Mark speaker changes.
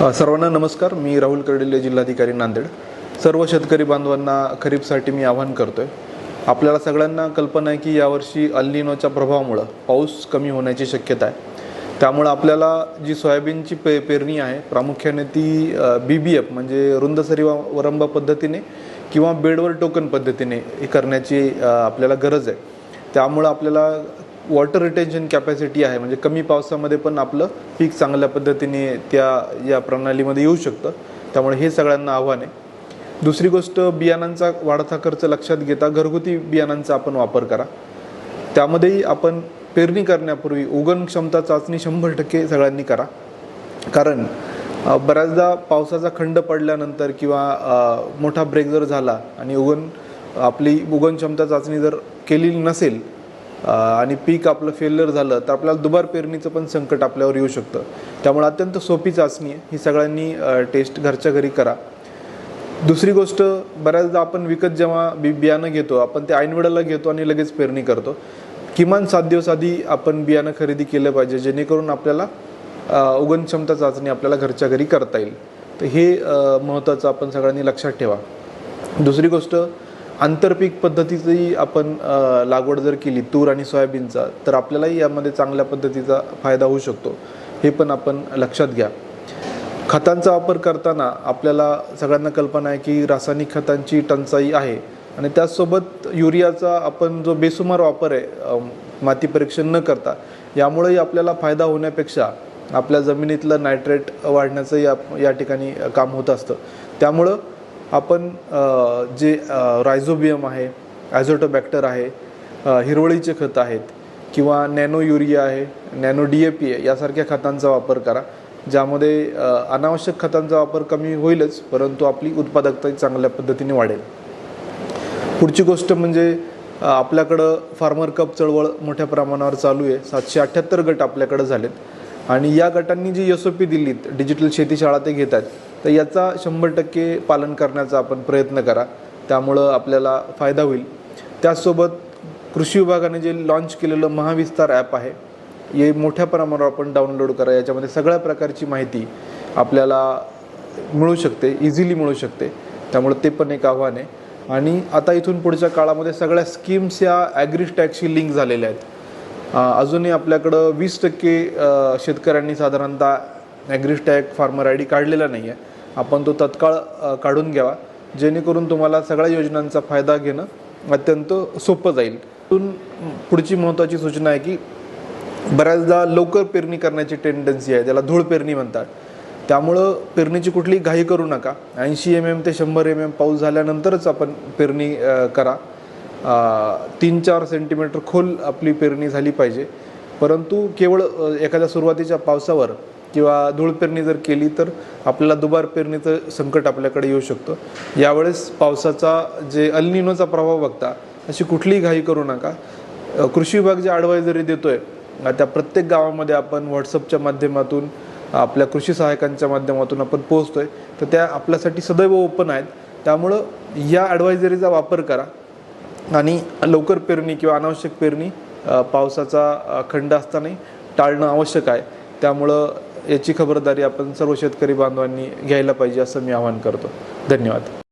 Speaker 1: सर्वांना नमस्कार. मी राहुल कर्डिले, जिल्हाधिकारी नांदेड. सर्व शेतकरी बांधवांना खरीपसाठी मी आवाहन करतोय. आपल्याला सगळ्यांना कल्पना आहे की यावर्षी अल निनोच्या प्रभावामुळे पाऊस कमी होण्याची शक्यता आहे. त्यामुळे आपल्याला जी सोयाबीनची पेरणी आहे प्रामुख्याने ती BBF म्हणजे रुंद सरी वरंब पद्धतीने किंवा बेडवर टोकन पद्धतीने हे करण्याची आपल्याला गरज आहे. त्यामुळे आपल्याला वॉटर रिटेन्शन कॅपॅसिटी आहे, म्हणजे कमी पावसामध्ये पण आपलं पीक चांगल्या पद्धतीने या प्रणालीमध्ये येऊ शकतं. त्यामुळे हे सगळ्यांना आव्हान आहे. दुसरी गोष्ट, बियाणांचा वाढता खर्च लक्षात घेता घरगुती बियाणांचा आपण वापर करा. त्यामध्येही आपण पेरणी करण्यापूर्वी उगवण क्षमता चाचणी 100% सगळ्यांनी करा. कारण बऱ्याचदा पावसाचा खंड पडल्यानंतर किंवा मोठा ब्रेक जर झाला आणि आपली उगवण क्षमता चाचणी जर केलेली नसेल आणि पीक आपलं फेल्युअर झालं तर आपल्याला दुबार पेरणीचं पण संकट आपल्यावर येऊ शकतं. त्यामुळे अत्यंत सोपी चाचणी आहे ही, सगळ्यांनी टेस्ट घरच्या घरी करा. दुसरी गोष्ट, बऱ्याचदा आपण विकत जेव्हा बियाणं घेतो आपण ते ऐनवेळेला घेतो आणि लगेच पेरणी करतो. किमान 7 दिवस आधी आपण बियाणं खरेदी केलं पाहिजे, जेणेकरून आपल्याला उगवण क्षमता चाचणी आपल्याला घरच्या घरी करता येईल. तर हे महत्त्वाचं आपण सगळ्यांनी लक्षात ठेवा. दुसरी गोष्ट, आंतरपीक पद्धतीची आपण लागवड जर केली तूर आणि सोयाबीनचा तर आपल्यालाही यामध्ये चांगल्या पद्धतीचा फायदा होऊ शकतो. हे पण आपण लक्षात घ्या. खतांचा वापर करताना आपल्याला सगळ्यांना कल्पना आहे की रासायनिक खतांची टंचाई आहे आणि त्याचसोबत युरियाचा आपण जो बेसुमार वापर आहे माती परीक्षण न करता, यामुळेही आपल्याला फायदा होण्यापेक्षा आपल्या जमिनीतलं नायट्रेट वाढण्याचं या ठिकाणी काम होत असतं. त्यामुळं आपण जे रायझोबियम आहे, ॲझोटोबॅक्टर आहे, हिरवळीचे खतं आहेत किंवा नॅनो युरिया आहे, नॅनो DAP आहे, यासारख्या खतांचा वापर करा. ज्यामध्ये अनावश्यक खतांचा वापर कमी होईलच, परंतु आपली उत्पादकता चांगल्या पद्धतीने वाढेल. पुढची गोष्ट म्हणजे आपल्याकडं फार्मर कप चळवळ मोठ्या प्रमाणावर चालू आहे. 778 गट आपल्याकडं झालेत आणि या गटांनी जी SOP दिलीत, डिजिटल शेती शाळा ते घेतात, तर याचा 100% पालन करण्याचा आपण प्रयत्न करा. त्यामुळं आपल्याला फायदा होईल. त्याचसोबत कृषी विभागाने जे लॉन्च केलेलं महाविस्तार ॲप आहे, हे मोठ्या प्रमाणावर आपण डाउनलोड करा. याच्यामध्ये सगळ्या प्रकारची माहिती आपल्याला मिळू शकते, इझिली मिळू शकते. त्यामुळे ते पण एक आव्हान आहे. आणि आता इथून पुढच्या काळामध्ये सगळ्या स्कीम्स या ॲग्रीस्टॅगशी लिंक झालेल्या आहेत. अजूनही आपल्याकडं 20% शेतकऱ्यांनी साधारणतः ॲग्रीस्टॅग फार्मर ID काढलेला नाही आहे. आपण तो तत्काळ काढून घ्यावा, जेणेकरून तुम्हाला सगळ्या योजनांचा फायदा घेणं अत्यंत सोपं जाईल. पुढची महत्त्वाची सूचना आहे की बऱ्याचदा लवकर पेरणी करण्याची टेंडन्सी आहे, त्याला धूळ पेरणी म्हणतात. त्यामुळं पेरणीची कुठली घाई करू नका. 80 mm ते 100 mm पाऊस झाल्यानंतरच आपण पेरणी करा. 3-4 सेंटीमीटर खोल आपली पेरणी झाली पाहिजे. परंतु केवळ एखाद्या सुरुवातीच्या पावसावर किंवा धूळ पेरणी जर केली तर आपल्याला दुबार पेरणीचं संकट आपल्याकडे येऊ शकतं. यावेळेस पावसाचा जे अल निनोचा प्रभाव बघता अशी कुठलीही घाई करू नका. कृषी विभाग जे ॲडवायझरी देतोय त्या प्रत्येक गावामध्ये आपण व्हॉट्सअपच्या माध्यमातून, आपल्या कृषी सहायकांच्या माध्यमातून आपण पोहोचतोय, तर त्या आपल्यासाठी सदैव ओपन आहेत. त्यामुळं या ॲडवायझरीचा वापर करा आणि लवकर पेरणी किंवा अनावश्यक पेरणी पावसाचा खंड असतानाही टाळणं आवश्यक आहे. त्यामुळं याची खबरदारी आपण सर्व शेतकरी बांधवांनी घ्यायला पाहिजे असं मी आवाहन करतो. धन्यवाद.